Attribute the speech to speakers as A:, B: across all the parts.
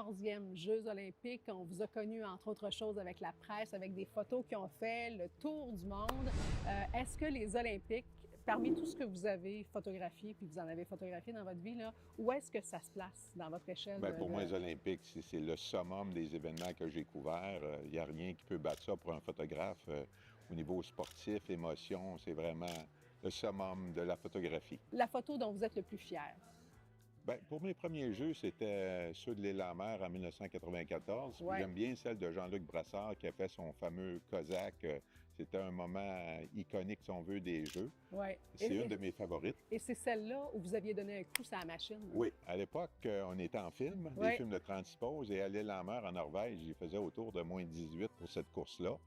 A: 14e Jeux olympiques. On vous a connu, entre autres choses, avec la presse, avec des photos qui ont fait le tour du monde. Est-ce que les Olympiques, parmi tout ce que vous avez photographié, puis vous en avez photographié dans votre vie, là, où est-ce que ça se place dans votre échelle?
B: Bien, pour moi, les Olympiques, c'est le summum des événements que j'ai couverts. Il n'y a rien qui peut battre ça pour un photographe. Au niveau sportif, émotion, c'est vraiment le summum de la photographie.
A: La photo dont vous êtes le plus fier?
B: Bien, pour mes premiers jeux, c'était ceux de l'île en mer en 1994.
A: Ouais.
B: J'aime bien celle de Jean-Luc Brassard qui a fait son fameux Cosaque. C'était un moment iconique, si on veut, des Jeux.
A: Ouais.
B: C'est une de mes favorites.
A: Et c'est celle-là où vous aviez donné un coup sur la machine?
B: Oui. À l'époque, on était en film,
A: Ouais.
B: des films de 36 poses, et à l'île en mer, en Norvège, il faisait autour de moins 18 pour cette course-là.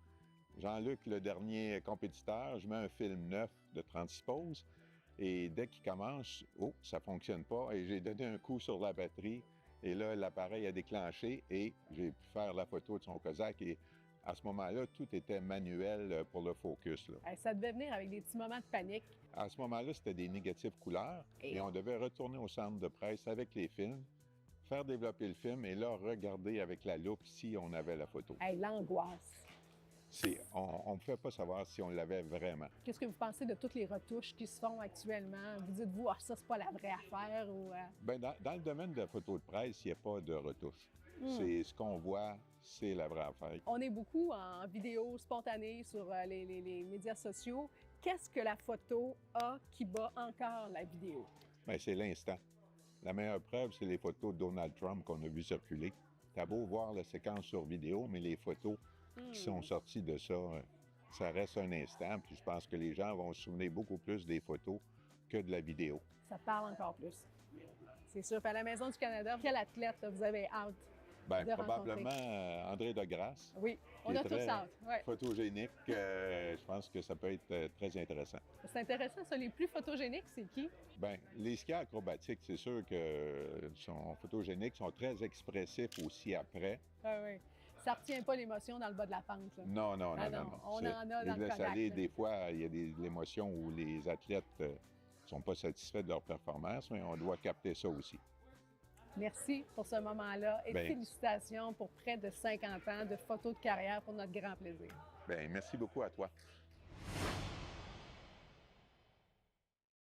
B: Jean-Luc, le dernier compétiteur, je mets un film neuf de 36 poses, et dès qu'il commence, oh, ça fonctionne pas, et j'ai donné un coup sur la batterie, et là, l'appareil a déclenché, et j'ai pu faire la photo de son Cosaque, et à ce moment-là, tout était manuel pour le focus, là.
A: Ça devait venir avec des petits moments de panique.
B: À ce moment-là, c'était des négatifs couleurs, et on devait retourner au centre de presse avec les films, faire développer le film, et là, regarder avec la loupe si on avait la photo.
A: L'angoisse.
B: On ne pouvait pas savoir si on l'avait vraiment.
A: Qu'est-ce que vous pensez de toutes les retouches qui se font actuellement? Vous dites-vous, ah, ça, c'est pas la vraie affaire ou...
B: Bien, dans le domaine de la photo de presse, il n'y a pas de retouche. C'est ce qu'on voit, c'est la vraie affaire.
A: On est beaucoup en vidéo spontanée sur les médias sociaux. Qu'est-ce que la photo a qui bat encore la vidéo?
B: Bien, c'est l'instant. La meilleure preuve, c'est les photos de Donald Trump qu'on a vues circuler. T'as beau voir la séquence sur vidéo, mais les photos qui sont sorties de ça, ça reste un instant. Puis je pense que les gens vont se souvenir beaucoup plus des photos que de la vidéo.
A: Ça parle encore plus. C'est sûr. Puis à la Maison du Canada, quel athlète là, vous avez hâte
B: Bien,
A: de
B: probablement
A: rencontrer?
B: André Degrasse.
A: Oui, on
B: qui est
A: a tous
B: très
A: hâte. Ouais.
B: photogénique. Je pense que ça peut être très intéressant.
A: C'est intéressant, ça. Les plus photogéniques, c'est qui?
B: Bien, les skieurs acrobatiques, c'est sûr que sont photogéniques, sont très expressifs aussi après.
A: Ah oui. Ça ne retient pas l'émotion dans le bas de la pente. Là.
B: Non.
A: On en a dans
B: Ils
A: le
B: laissent
A: Kodak,
B: aller.
A: là.
B: Des fois, il y a de l'émotion où les athlètes ne sont pas satisfaits de leur performance, mais on doit capter ça aussi.
A: Merci pour ce moment-là et
B: Bien.
A: félicitations pour près de 50 ans de photos de carrière pour notre grand plaisir.
B: Bien, merci beaucoup à toi.